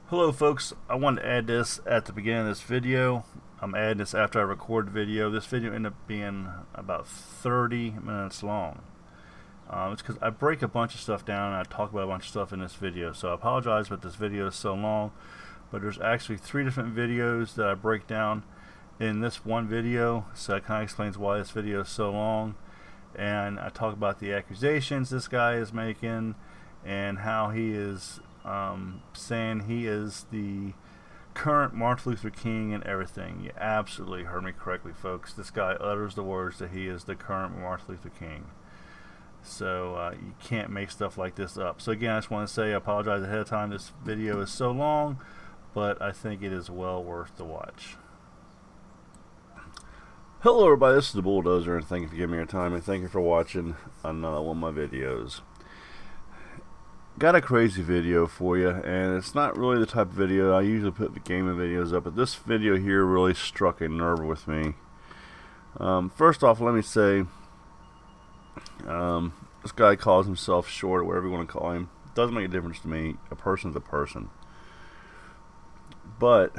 Hello folks, I wanted to add this at the beginning of this video. I'm adding this after I record the video. This video ended up being about 30 minutes long. It's because I break a bunch of stuff down and I talk about a bunch of stuff in this video. So I apologize that this video is so long, but there's actually 3 different videos that I break down in this one video. So that kind of explains why this video is so long. And I talk about the accusations this guy is making and how he is saying he is the current Martin Luther King and everything. You absolutely heard me correctly, folks. This guy utters the words that he is the current Martin Luther King. So you can't make stuff like this up. So again, I just want to say I apologize ahead of time. This video is so long, but I think it is well worth the watch. Hello everybody, this is the Bulldozer, and thank you for giving me your time, and thank you for watching another one of my videos. Got a crazy video for you, and it's not really the type of video I usually put the gaming videos up, but this video here really struck a nerve with me. First off, let me say, this guy calls himself short, or whatever you want to call him. It doesn't make a difference to me. A person's a person. But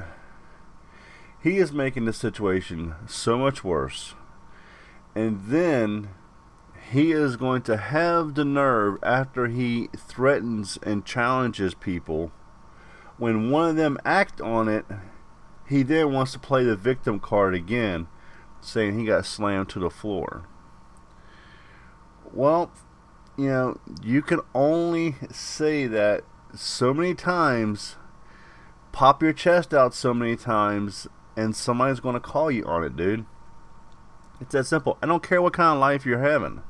he is making this situation so much worse, and then he is going to have the nerve, after he threatens and challenges people, when one of them act on it, he then wants to play the victim card again, saying he got slammed to the floor. Well, you know, you can only say that so many times, pop your chest out so many times, and somebody's going to call you on it, dude. It's that simple. I don't care what kind of life you're having.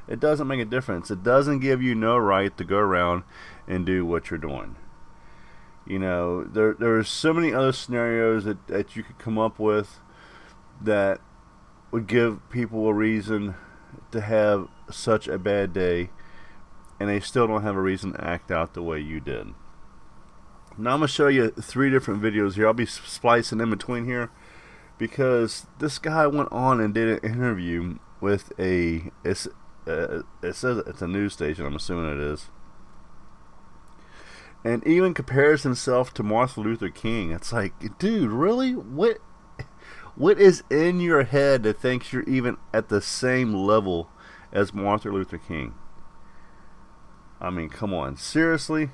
It doesn't make a difference. It doesn't give you no right to go around and do what you're doing. You know, there are so many other scenarios that you could come up with that would give people a reason to have such a bad day, and they still don't have a reason to act out the way you did. Now I'm going to show you 3 different videos here. I'll be splicing in between here, because this guy went on and did an interview with it says it's a news station, I'm assuming it is, and even compares himself to Martin Luther King. It's like, dude, really? What is in your head that thinks you're even at the same level as Martin Luther King? I mean, come on, seriously?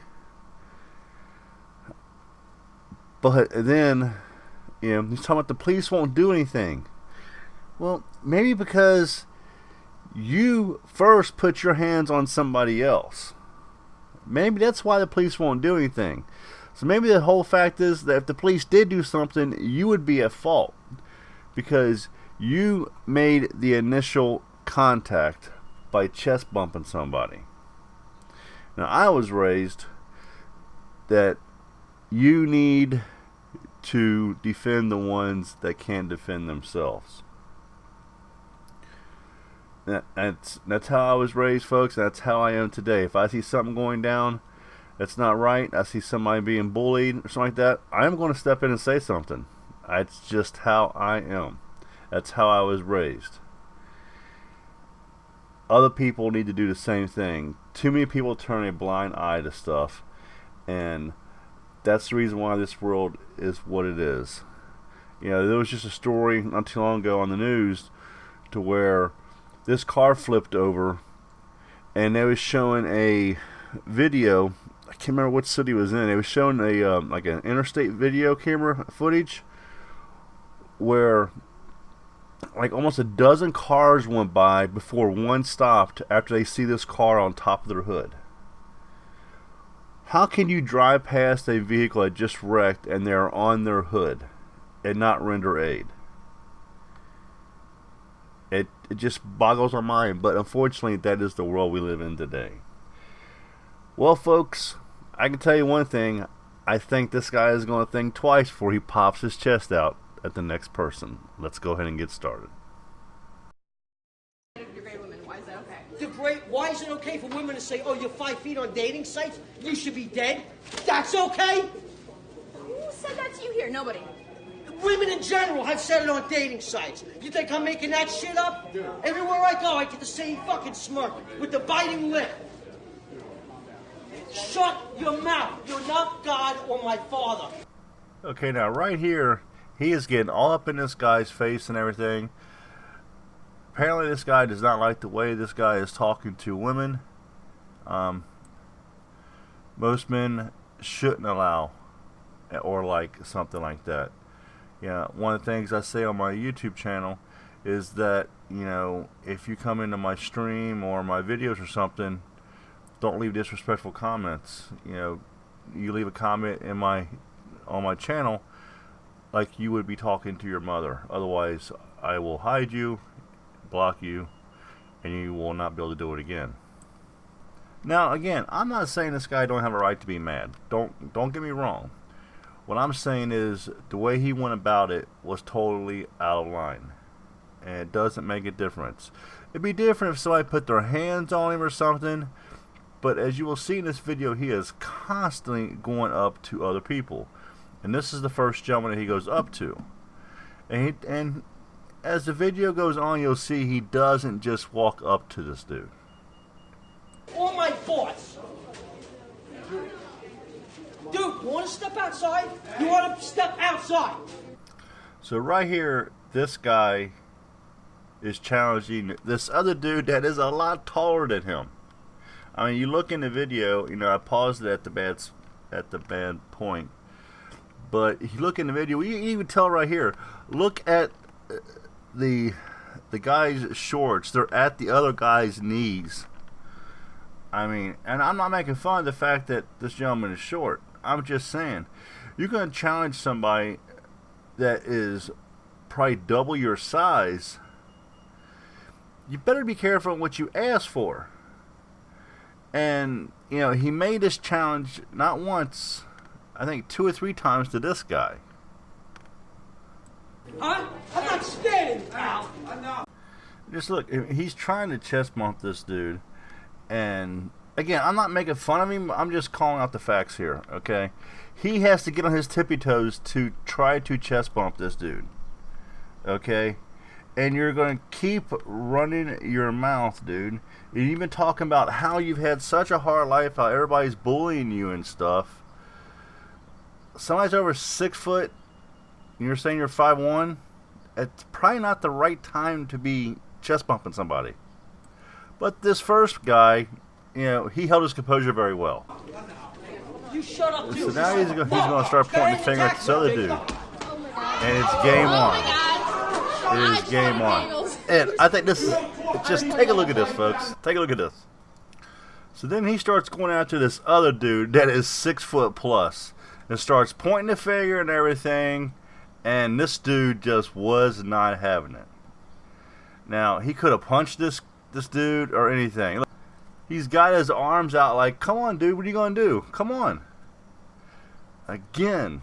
But then, you know, he's talking about the police won't do anything. Well, maybe because you first put your hands on somebody else. Maybe that's why the police won't do anything. So maybe the whole fact is that if the police did do something, you would be at fault, because you made the initial contact by chest bumping somebody. Now, I was raised that you need to defend the ones that can't defend themselves. That's how I was raised, folks. That's how I am today. If I see something going down that's not right, I see somebody being bullied or something like that, I'm going to step in and say something. That's just how I am. That's how I was raised. Other people need to do the same thing. Too many people turn a blind eye to stuff, and that's the reason why this world is what it is. You know, there was just a story not too long ago on the news to where this car flipped over, and they was showing a video. I can't remember what city it was in. They was showing a like an interstate video camera footage where like almost a dozen cars went by before one stopped after they see this car on top of their hood. How can you drive past a vehicle that just wrecked and they're on their hood and not render aid? It just boggles our mind, but unfortunately that is the world we live in today. Well, folks, I can tell you one thing. I think this guy is going to think twice before he pops his chest out at the next person. Let's go ahead and get started. Why is that okay? Why is it okay for women to say, oh, you're 5 feet on dating sites? You should be dead? That's okay? Who said that to you here? Nobody. Women in general have said it on dating sites. You think I'm making that shit up? Everywhere I go, I get the same fucking smirk with the biting lip. Shut your mouth. You're not God or my father. Okay, now right here, he is getting all up in this guy's face and everything. Apparently this guy does not like the way this guy is talking to women. Most men shouldn't allow or like something like that. Yeah, one of the things I say on my YouTube channel is that, you know, if you come into my stream or my videos or something, don't leave disrespectful comments. You know, you leave a comment in on my channel like you would be talking to your mother. Otherwise, I will hide you, block you, and you will not be able to do it again. Now, again, I'm not saying this guy don't have a right to be mad. Don't get me wrong. What I'm saying is the way he went about it was totally out of line, and it doesn't make a difference. It'd be different if somebody put their hands on him or something, but as you will see in this video, he is constantly going up to other people, and this is the first gentleman that he goes up to. And as the video goes on, you'll see he doesn't just walk up to this dude. Or my boss. Dude, you want to step outside? You want to step outside? So right here, this guy is challenging this other dude that is a lot taller than him. I mean, you look in the video, you know, I paused it at the bad point, but you look in the video, you even tell right here. Look at the guy's shorts; they're at the other guy's knees. I mean, and I'm not making fun of the fact that this gentleman is short. I'm just saying, you're going to challenge somebody that is probably double your size. You better be careful on what you ask for. And, you know, he made this challenge not once, I think 2 or 3 times to this guy. Huh? I'm not scared of you, pal. Just look, he's trying to chest bump this dude. And again, I'm not making fun of him. I'm just calling out the facts here, okay? He has to get on his tippy toes to try to chest bump this dude, okay? And you're going to keep running your mouth, dude. And you've been talking about how you've had such a hard life, how everybody's bullying you and stuff. Somebody's over 6 foot, and you're saying you're 5'1". It's probably not the right time to be chest bumping somebody. But this first guy, you know, he held his composure very well. You shut up, So now he's going to start pointing the finger at this other dude. And it's game on. It is game on. And I think this is, just take a look at this, folks. Take a look at this. So then he starts going after this other dude that is 6 foot plus. And starts pointing the finger and everything. And this dude just was not having it. Now, he could have punched this dude or anything. Look, he's got his arms out like, come on, dude, what are you going to do? Come on. Again,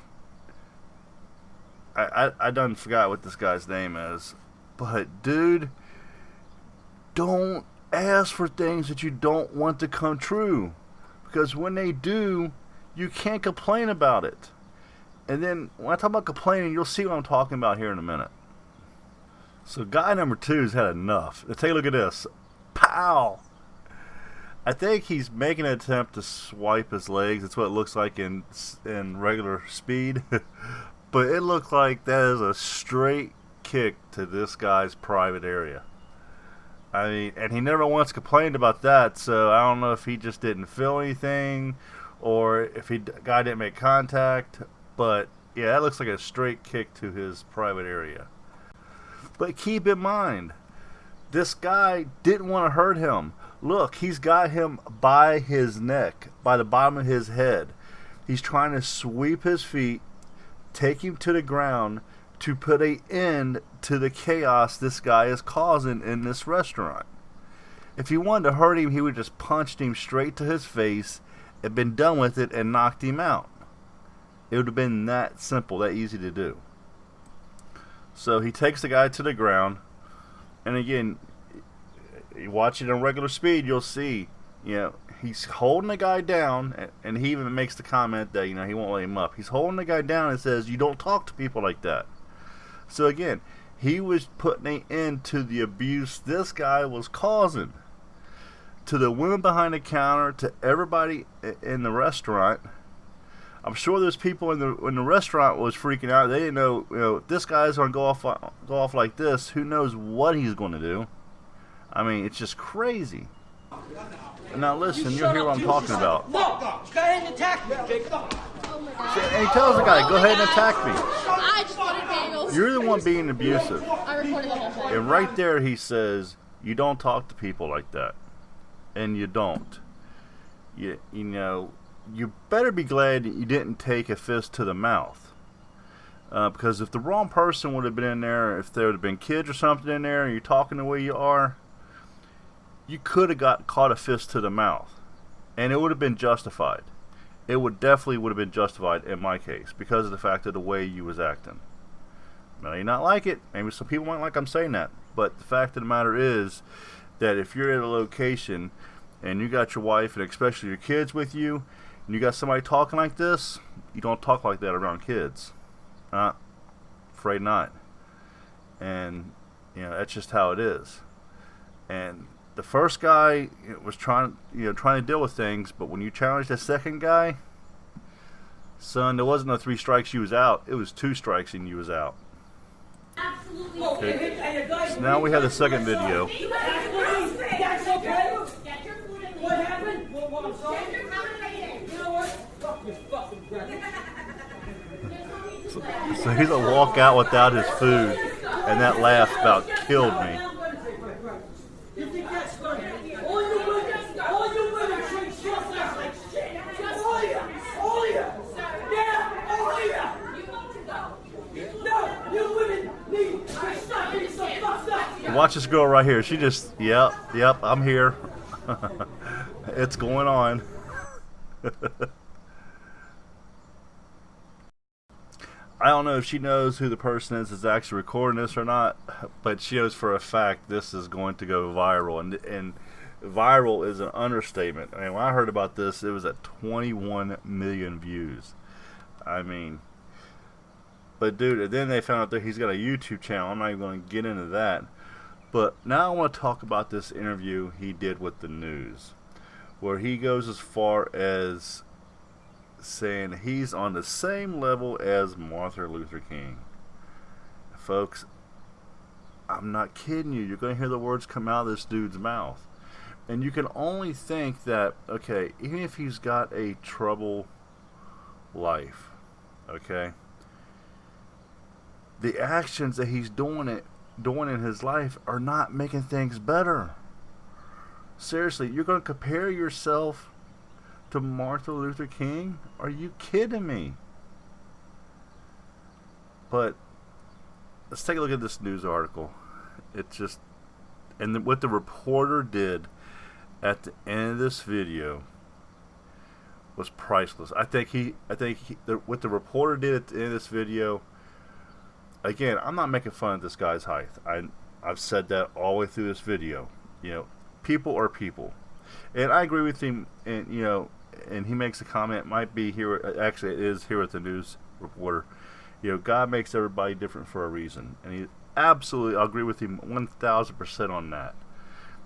I done forgot what this guy's name is. But, dude, don't ask for things that you don't want to come true. Because when they do, you can't complain about it. And then, when I talk about complaining, you'll see what I'm talking about here in a minute. So, guy number 2's had enough. Take a look at this. Pow! I think he's making an attempt to swipe his legs. That's what it looks like in regular speed. But it looks like that is a straight kick to this guy's private area. I mean, and he never once complained about that, so I don't know if he just didn't feel anything or if guy didn't make contact. But, yeah, that looks like a straight kick to his private area. But keep in mind, this guy didn't want to hurt him. Look, he's got him by his neck, by the bottom of his head. He's trying to sweep his feet, take him to the ground to put an end to the chaos this guy is causing in this restaurant. If he wanted to hurt him, he would just punched him straight to his face and been done with it and knocked him out. It would have been that simple, that easy to do. So he takes the guy to the ground. And again, you watch it on regular speed, you'll see, you know, he's holding the guy down, and he even makes the comment that, you know, he won't let him up. He's holding the guy down and says, you don't talk to people like that. So again, he was putting an end to the abuse this guy was causing. to the women behind the counter, to everybody in the restaurant. I'm sure there's people in the restaurant was freaking out. They didn't know, if this guy's gonna go off like this. Who knows what he's going to do? I mean, it's just crazy. Now listen, you'll hear what I'm talking about. No, go ahead and attack me, Jake. And he tells the guy, "Go ahead and attack me." I just wanted bagels. You're the one being abusive. I recorded the whole thing. And right there, he says, "You don't talk to people like that," and you don't. You know. You better be glad that you didn't take a fist to the mouth. Because if the wrong person would have been in there, if there would have been kids or something in there, and you're talking the way you are, you could have caught a fist to the mouth. And it would have been justified. It definitely would have been justified in my case, because of the fact of the way you was acting. Now, you not like it. Maybe some people might like I'm saying that. But the fact of the matter is that if you're at a location and you got your wife and especially your kids with you, and you got somebody talking like this, you don't talk like that around kids. Afraid not. And, that's just how it is. And the first guy was trying to deal with things, but when you challenged the second guy, son, there wasn't no 3 strikes, you was out. It was 2 strikes and you was out. Absolutely. Okay. So now we have the second video. That's okay. What happened? What I'm sorry? You know what? Fuck your fucking breath. So he's gonna walk out without his food, and that laugh about killed me. You think that's funny? All you women treat shit like shit. All of you. Yeah, all of you. No, you women need to stop getting so fucked up. Watch this girl right here. She just, yep, I'm here. It's going on. I don't know if she knows who the person is that's actually recording this or not, but she knows for a fact this is going to go viral, and viral is an understatement. I mean, when I heard about this, it was at 21 million views. I mean, but dude, and then they found out that he's got a YouTube channel. I'm not even going to get into that. But now I want to talk about this interview he did with the news, where he goes as far as saying he's on the same level as Martin Luther King. Folks, I'm not kidding you. You're going to hear the words come out of this dude's mouth. And you can only think that, okay, even if he's got a troubled life, okay, the actions that he's doing in his life are not making things better. Seriously, you're going to compare yourself to Martin Luther King? Are you kidding me? But let's take a look at this news article. It just, and what the reporter did at the end of this video was priceless. I think what the reporter did at the end of this video. Again, I'm not making fun of this guy's height. I've said that all the way through this video. People are people, and I agree with him. And and he makes a comment. Might be here. Actually, it is here with the news reporter. God makes everybody different for a reason, and he absolutely. I agree with him 1,000% on that,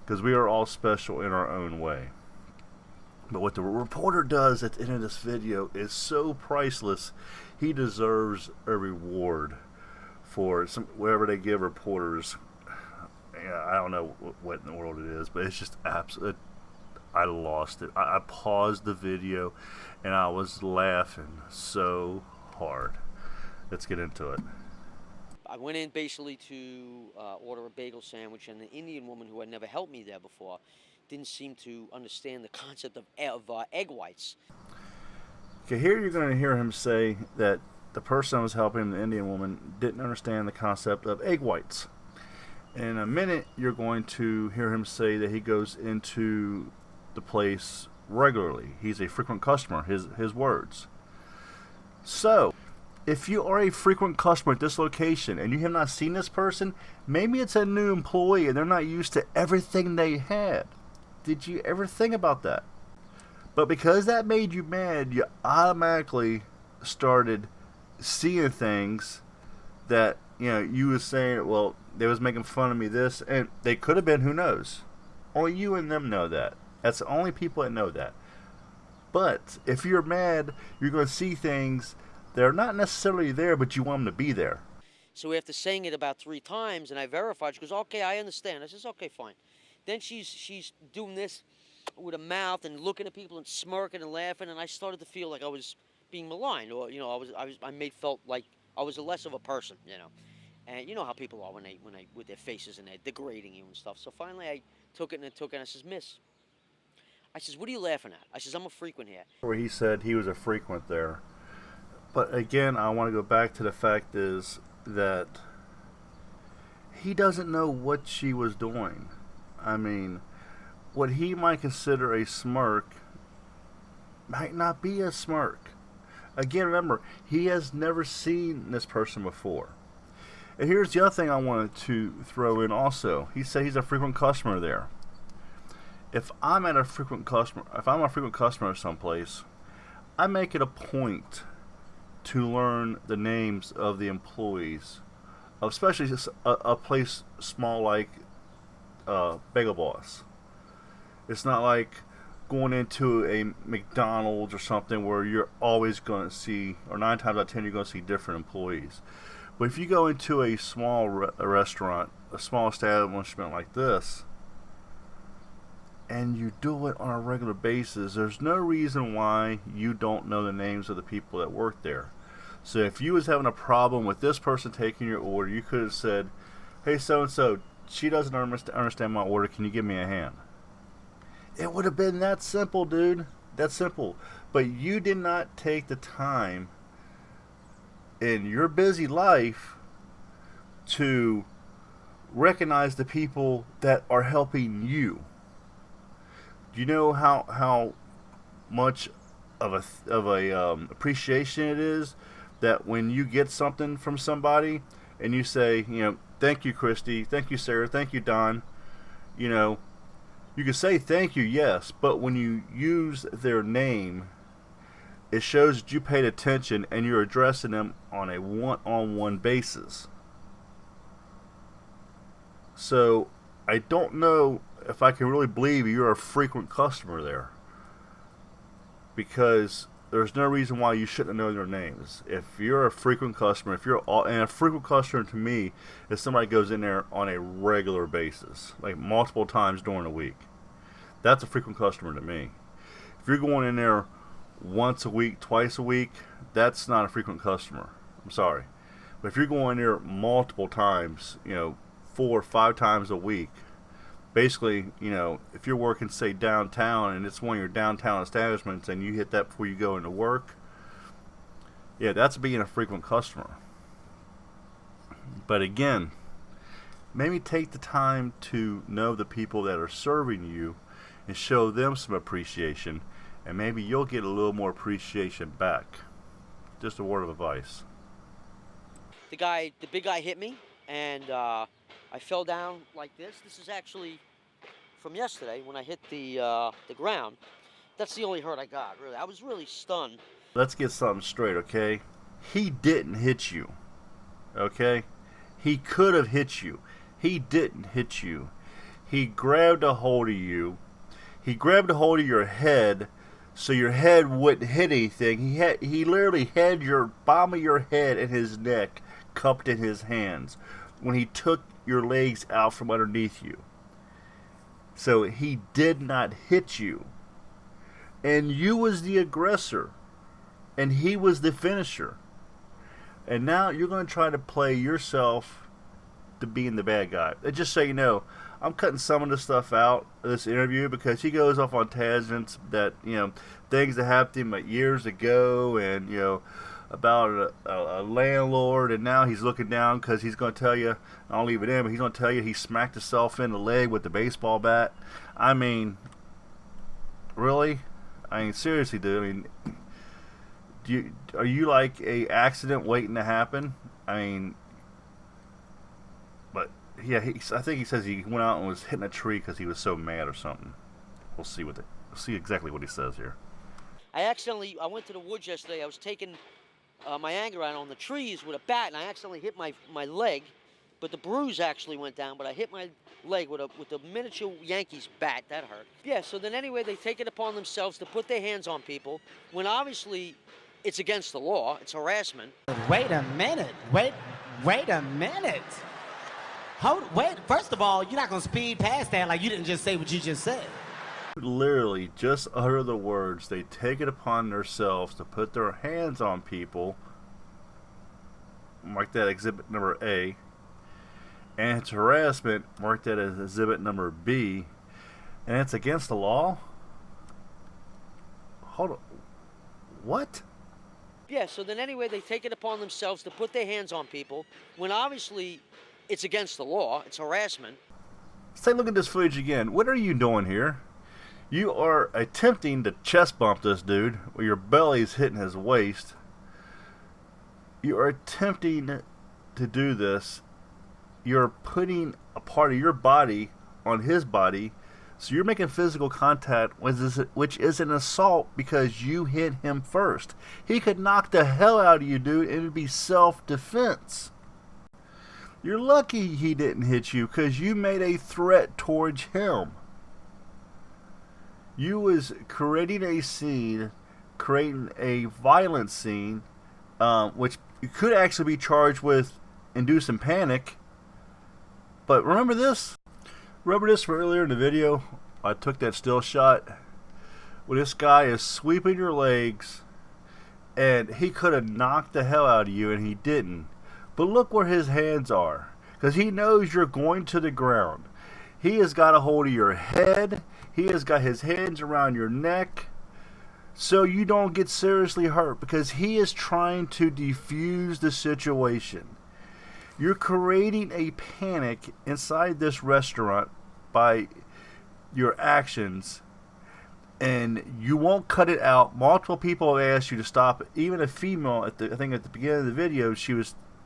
because we are all special in our own way. But what the reporter does at the end of this video is so priceless. He deserves a reward for whatever they give reporters. I don't know what in the world it is, but it's just absolute. I lost it. I paused the video, and I was laughing so hard. Let's get into it. I went in basically to order a bagel sandwich, and the Indian woman who had never helped me there before didn't seem to understand the concept of egg whites. Okay, here you're going to hear him say that the person that was helping him, the Indian woman, didn't understand the concept of egg whites. In a minute, you're going to hear him say that he goes into the place regularly. He's a frequent customer, his words. So, if you are a frequent customer at this location and you have not seen this person, maybe it's a new employee and they're not used to everything they had. Did you ever think about that? But because that made you mad, you automatically started seeing things that, you was saying, well, they was making fun of me this, and they could have been, who knows? Only you and them know that. That's the only people that know that. But if you're mad, you're going to see things that are not necessarily there, but you want them to be there. So after saying it about 3 times, and I verified, she goes, "Okay, I understand." I says, "Okay, fine." Then she's doing this with her mouth and looking at people and smirking and laughing, and I started to feel like I was being maligned, or I felt like I was less of a person, And you know how people are when they with their faces and they're degrading you and stuff. So finally, I took it and I says, "Miss," I says, "what are you laughing at?" I says, "I'm a frequent here." Where he said he was a frequent there. But again, I want to go back to the fact is that he doesn't know what she was doing. I mean, what he might consider a smirk might not be a smirk. Again, remember, he has never seen this person before. And here's the other thing I wanted to throw in also. He said he's a frequent customer there. If I'm a frequent customer someplace, I make it a point to learn the names of the employees, especially a place small like Bagel Boss. It's not like going into a McDonald's or something where you're always going to see, or 9 times out of 10, you're going to see different employees. But if you go into a small restaurant, a small establishment like this, and you do it on a regular basis, there's no reason why you don't know the names of the people that work there. So if you was having a problem with this person taking your order, you could have said, "Hey, so-and-so, she doesn't understand my order. Can you give me a hand?" It would have been that simple, dude. That simple. But you did not take the time in your busy life to recognize the people that are helping you. Do you know how much of a appreciation it is that when you get something from somebody and you say, "Thank you, Christy. Thank you, Sarah. Thank you, Don." You can say thank you, yes, but when you use their name, it shows that you paid attention and you're addressing them on a one-on-one basis. So I don't know if I can really believe you're a frequent customer there, because there's no reason why you shouldn't know their names. If you're a frequent customer, and a frequent customer to me is somebody goes in there on a regular basis, like multiple times during the week. That's a frequent customer to me. If you're going in there once a week, twice a week, that's not a frequent customer. I'm sorry. But if you're going in there multiple times, 4 or 5 times a week, basically, if you're working, say, downtown, and it's one of your downtown establishments, and you hit that before you go into work, yeah, that's being a frequent customer. But again, maybe take the time to know the people that are serving you and show them some appreciation, and maybe you'll get a little more appreciation back. Just a word of advice. The big guy hit me, and I fell down like this. This is actually from yesterday when I hit the ground. That's the only hurt I got, really. I was really stunned. Let's get something straight, okay? He didn't hit you, okay? He could have hit you. He didn't hit you. He grabbed a hold of you. He grabbed a hold of your head so your head wouldn't hit anything. He literally had your bottom of your head and his neck cupped in his hands when he took your legs out from underneath you. So he did not hit you. And you was the aggressor. And he was the finisher. And now you're going to try to play yourself to being the bad guy. And just so you know, I'm cutting some of this stuff out of this interview because he goes off on tangents that, things that happened to him years ago, and, about a landlord, and now he's looking down because he's going to tell you, I'll leave it in, but he's going to tell you he smacked himself in the leg with the baseball bat. I mean, really? I mean, seriously, dude. I mean, are you like a accident waiting to happen? I mean, but yeah, I think he says he went out and was hitting a tree because he was so mad or something. We'll see exactly what he says here. I went to the woods yesterday. I was taking my anger out on the trees with a bat, and I accidentally hit my leg, but the bruise actually went down. But I hit my leg with the miniature Yankees bat. That hurt. Yeah. So then anyway, they take it upon themselves to put their hands on people when obviously it's against the law. It's harassment. Wait a minute. Wait a minute. Wait. First of all, you're not gonna speed past that like you didn't just say what you just said. Literally just utter the words. They take it upon themselves to put their hands on people. Mark that exhibit number A. And it's harassment. Mark that as exhibit number B. And it's against the law? Hold on. What? Yeah, so then anyway, they take it upon themselves to put their hands on people when obviously it's against the law. It's harassment. Let's take a look at this footage again. What are you doing here? You are attempting to chest bump this dude where your belly's hitting his waist. You are attempting to do this. You're putting a part of your body on his body. So you're making physical contact, which is an assault because you hit him first. He could knock the hell out of you, dude, and it'd be self-defense. You're lucky he didn't hit you because you made a threat towards him. You was creating a scene, creating a violent scene, which you could actually be charged with inducing panic. But remember this? Remember this from earlier in the video? I took that still shot where this guy is sweeping your legs and he could have knocked the hell out of you and he didn't. But look where his hands are, because he knows you're going to the ground. He has got a hold of your head. He has got his hands around your neck so you don't get seriously hurt, because he is trying to defuse the situation. You're creating a panic inside this restaurant by your actions, and you won't cut it out. Multiple people have asked you to stop it. Even a female, I think at the beginning of the video,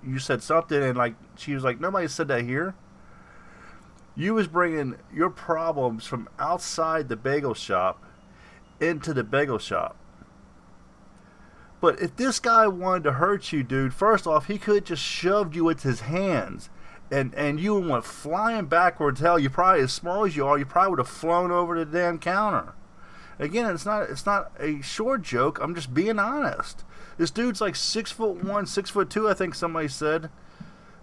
you said something, and she was like, nobody said that here. You was bringing your problems from outside the bagel shop into the bagel shop. But if this guy wanted to hurt you, dude, first off, he could just shoved you with his hands, and you went flying backwards. Hell, you probably, as small as you are, you probably would have flown over the damn counter. Again, it's not a short joke. I'm just being honest. This dude's like 6'1", 6'2", I think somebody said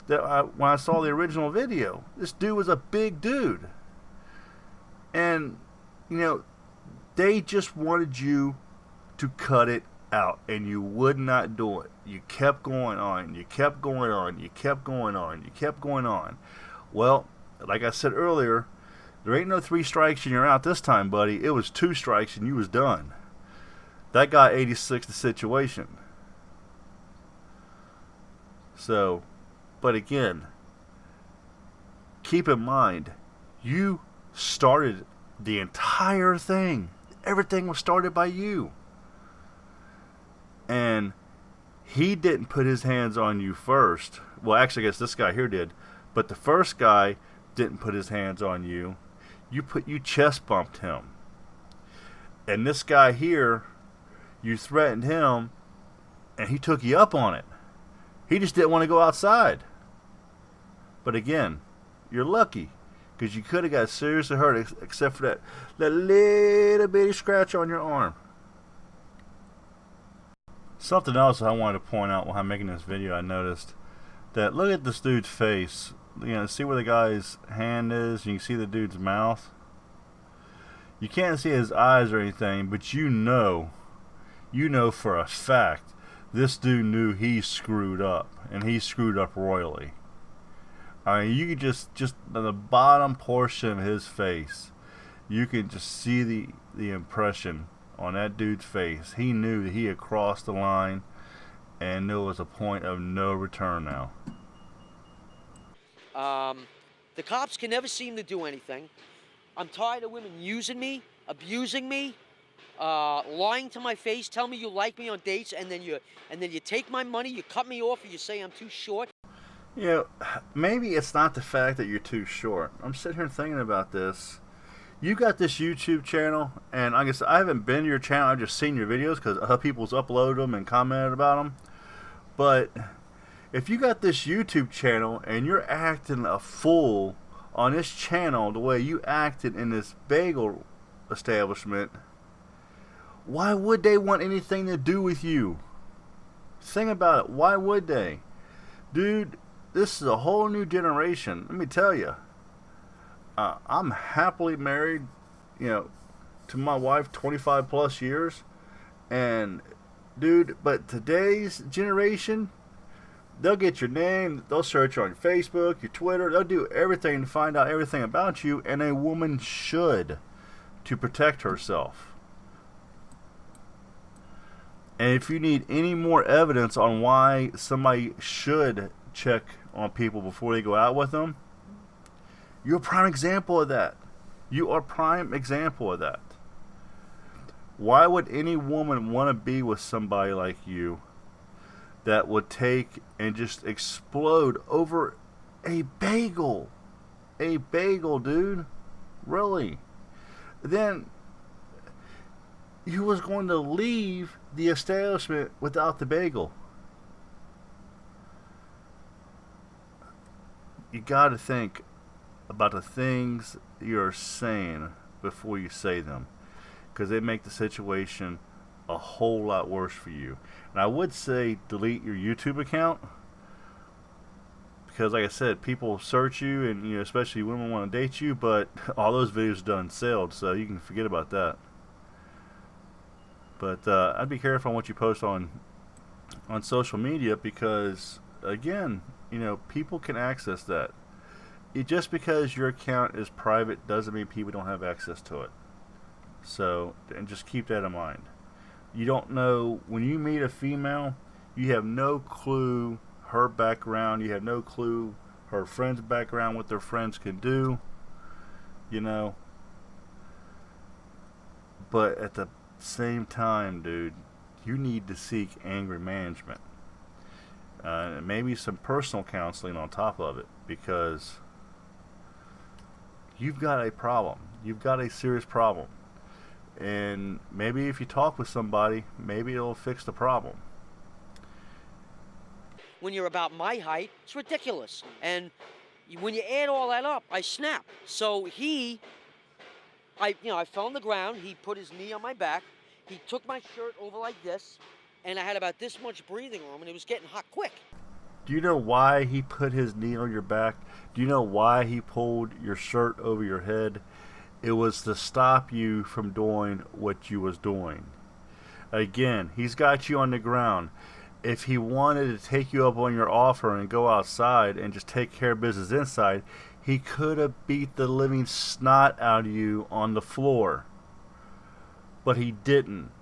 that when I saw the original video. This dude was a big dude, and they just wanted you to cut it out, and you would not do it. You kept going on. You kept going on. You kept going on. You kept going on. Well, like I said earlier, there ain't no 3 strikes and you're out this time, buddy. It was 2 strikes and you was done. That got 86 the situation. So, but again, keep in mind, you started the entire thing. Everything was started by you. And he didn't put his hands on you first. Well, actually, I guess this guy here did. But the first guy didn't put his hands on you. You chest bumped him. And this guy here, you threatened him, and he took you up on it. He just didn't want to go outside. But again, you're lucky, because you could have got seriously hurt, except for that little bitty scratch on your arm. Something else I wanted to point out while I'm making this video, I noticed that, look at this dude's face. See where the guy's hand is? You can see the dude's mouth. You can't see his eyes or anything, but you know for a fact this dude knew he screwed up, and he screwed up royally. I mean, you could just the bottom portion of his face, you can just see the impression on that dude's face. He knew that he had crossed the line, and there was a point of no return now. The cops can never seem to do anything. I'm tired of women using me, abusing me, lying to my face, tell me you like me on dates, and then you take my money, you cut me off, or you say I'm too short. Maybe it's not the fact that you're too short. I'm sitting here thinking about this. You got this YouTube channel, and I guess I haven't been to your channel. I've just seen your videos because other people's uploaded them and commented about them. But if you got this YouTube channel and you're acting a fool on this channel the way you acted in this bagel establishment, why would they want anything to do with you? Think about it. Why would they? Dude, this is a whole new generation. Let me tell you. I'm happily married, to my wife 25 plus years. And, dude, but today's generation, they'll get your name, they'll search on Facebook, your Twitter, they'll do everything to find out everything about you, and a woman should, to protect herself. And if you need any more evidence on why somebody should check on people before they go out with them, you're a prime example of that. You are a prime example of that. Why would any woman want to be with somebody like you that would take and just explode over a bagel? A bagel, dude. Really? Then you was going to leave the establishment without the bagel. You got to think about the things you're saying before you say them, because they make the situation a whole lot worse for you. And I would say delete your YouTube account, because like I said, people search you, and especially women want to date you, but all those videos done sailed, so you can forget about that. But I'd be careful on what you post on social media, because again, people can access that. Just because your account is private doesn't mean people don't have access to it. So, and just keep that in mind. You don't know, when you meet a female, you have no clue her background, you have no clue her friend's background, what their friends can do, But at the same time, dude, you need to seek anger management. And maybe some personal counseling on top of it, because you've got a problem. You've got a serious problem. And maybe if you talk with somebody, maybe it'll fix the problem. When you're about my height, it's ridiculous. And when you add all that up, I snap. So I fell on the ground. He put his knee on my back. He took my shirt over like this, and I had about this much breathing room, and it was getting hot quick. Do you know why he put his knee on your back? Do you know why he pulled your shirt over your head? It was to stop you from doing what you was doing. Again, he's got you on the ground. If he wanted to take you up on your offer and go outside and just take care of business inside, he could have beat the living snot out of you on the floor. But he didn't.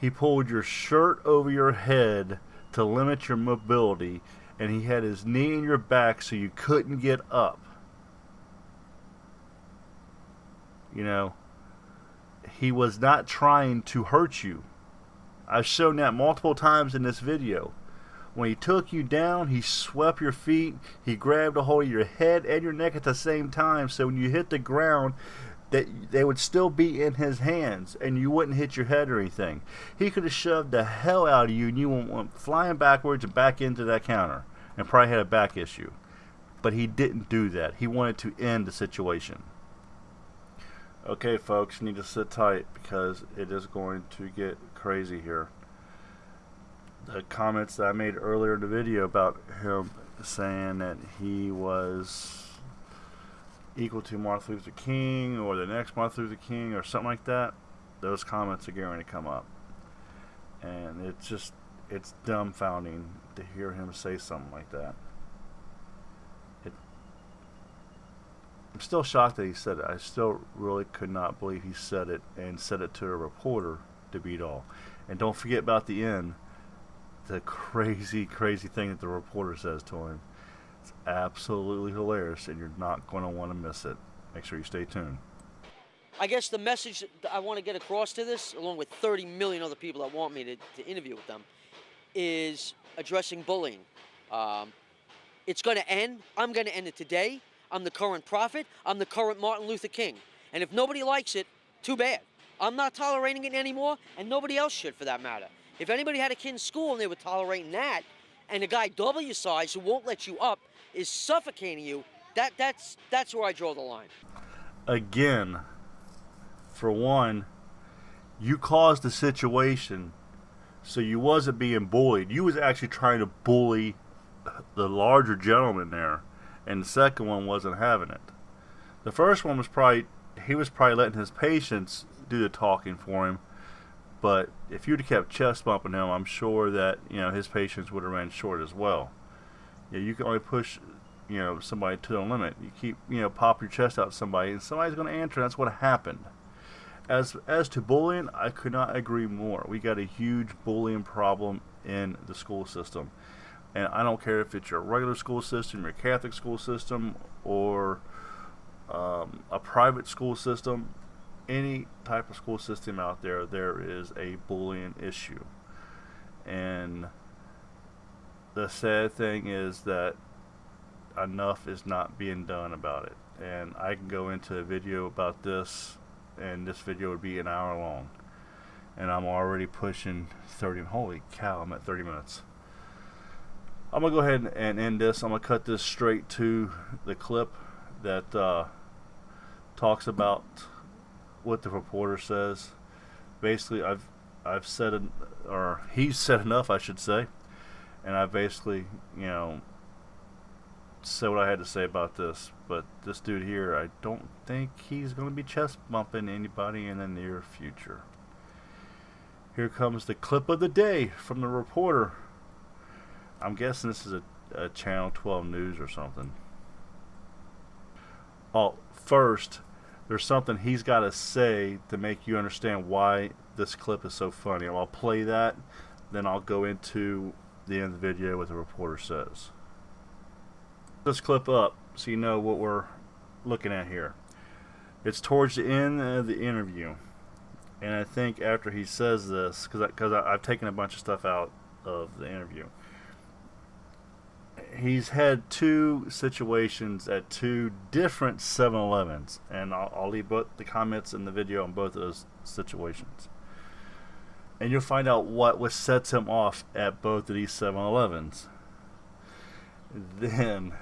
He pulled your shirt over your head to limit your mobility, and he had his knee in your back so you couldn't get up. He was not trying to hurt you. I've shown that multiple times in this video. When he took you down, he swept your feet, he grabbed a hold of your head and your neck at the same time, so when you hit the ground, that they would still be in his hands and you wouldn't hit your head or anything. He could have shoved the hell out of you and you went flying backwards and back into that counter and probably had a back issue. But he didn't do that. He wanted to end the situation. Okay, folks, you need to sit tight, because it is going to get crazy here. The comments that I made earlier in the video about him saying that he was equal to Martin Luther King or the next Martin Luther King or something like that, those comments are going to come up. And it's dumbfounding to hear him say something like that. I'm still shocked that he said it. I still really could not believe he said it, and said it to a reporter to beat all. And don't forget about the end, the crazy, crazy thing that the reporter says to him. It's absolutely hilarious, and you're not going to want to miss it. Make sure you stay tuned. I guess the message that I want to get across to this, along with 30 million other people that want me to interview with them, is addressing bullying. It's going to end. I'm going to end it today. I'm the current prophet. I'm the current Martin Luther King. And if nobody likes it, too bad. I'm not tolerating it anymore, and nobody else should, for that matter. If anybody had a kid in school and they were tolerating that, and the guy double your size who won't let you up is suffocating you, that's where I draw the line. Again, for one, you caused the situation, so you wasn't being bullied. You was actually trying to bully the larger gentleman there, and the second one wasn't having it. The first one was probably letting his patients do the talking for him, but if you'd have kept chest bumping him, I'm sure that his patience would have ran short as well. Yeah, you can only push somebody to the limit. You keep pop your chest out to somebody, and somebody's going to answer. That's what happened. As to bullying, I could not agree more. We got a huge bullying problem in the school system, and I don't care if it's your regular school system, your Catholic school system, or a private school system. Any type of school system out there, there is a bullying issue. And the sad thing is that enough is not being done about it. And I can go into a video about this, and this video would be an hour long. And I'm already pushing 30. Holy cow, I'm at 30 minutes. I'm going to go ahead and end this. I'm going to cut this straight to the clip that talks about what the reporter says. Basically, I've said, or he's said enough, I should say, and I basically, said what I had to say about this. But this dude here, I don't think he's going to be chest bumping anybody in the near future. Here comes the clip of the day from the reporter. I'm guessing this is a Channel 12 News or something. Oh, first, there's something he's got to say to make you understand why this clip is so funny. I'll play that, then I'll go into the end of the video what the reporter says. This clip up so you know what we're looking at here. It's towards the end of the interview, and I think after he says this, because I've taken a bunch of stuff out of the interview, he's had two situations at two different 7-Elevens, and I'll leave both the comments in the video on both of those situations, and you'll find out what sets him off at both of these 7-Elevens. Then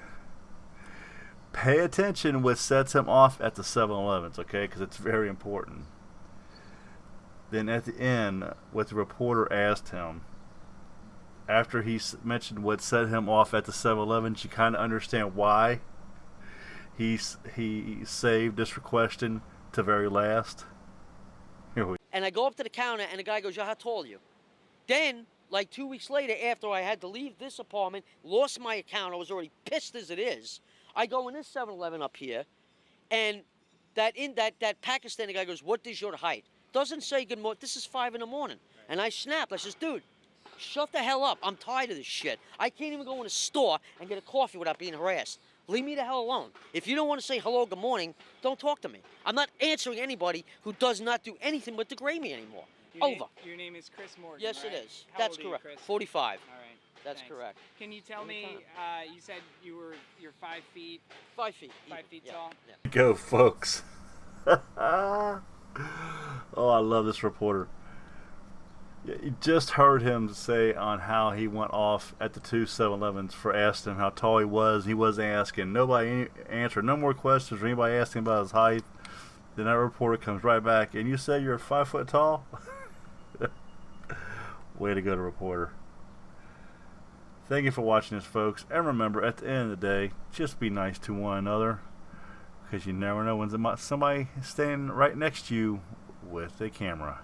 pay attention what sets him off at the 7-Elevens, okay, because it's very important. Then at the end, what the reporter asked him, after he mentioned what set him off at the 7-Eleven, you kind of understand why he saved this question to very last. Here we go. And I go up to the counter, and the guy goes, "Yeah, how tall are you?" Then, like 2 weeks later, after I had to leave this apartment, lost my account, I was already pissed as it is, I go in this 7-Eleven up here, and that Pakistani guy goes, "What is your height?" Doesn't say good morning. This is 5 in the morning. And I snapped. I says, "Dude, shut the hell up. I'm tired of this shit. I can't even go in a store and get a coffee without being harassed. Leave me the hell alone. If you don't want to say hello, good morning, don't talk to me. I'm not answering anybody who does not do anything but degrade me anymore." Over. Your name is Chris Morgan, Yes, right? it is. How That's old are you, correct. Chris? 45. All right. That's Thanks. correct. Can you tell me, you said you're 5 feet, 5 feet. 5 feet Yeah. tall? Yeah. Go, folks. Oh, I love this reporter. You just heard him say on how he went off at the two 7-Elevens for asking him how tall he was. He wasn't asking. Nobody answered no more questions or anybody asking about his height. Then that reporter comes right back, and you say you're 5 foot tall? Way to go, to reporter. Thank you for watching this, folks. And remember, at the end of the day, just be nice to one another, because you never know when somebody standing right next to you with a camera.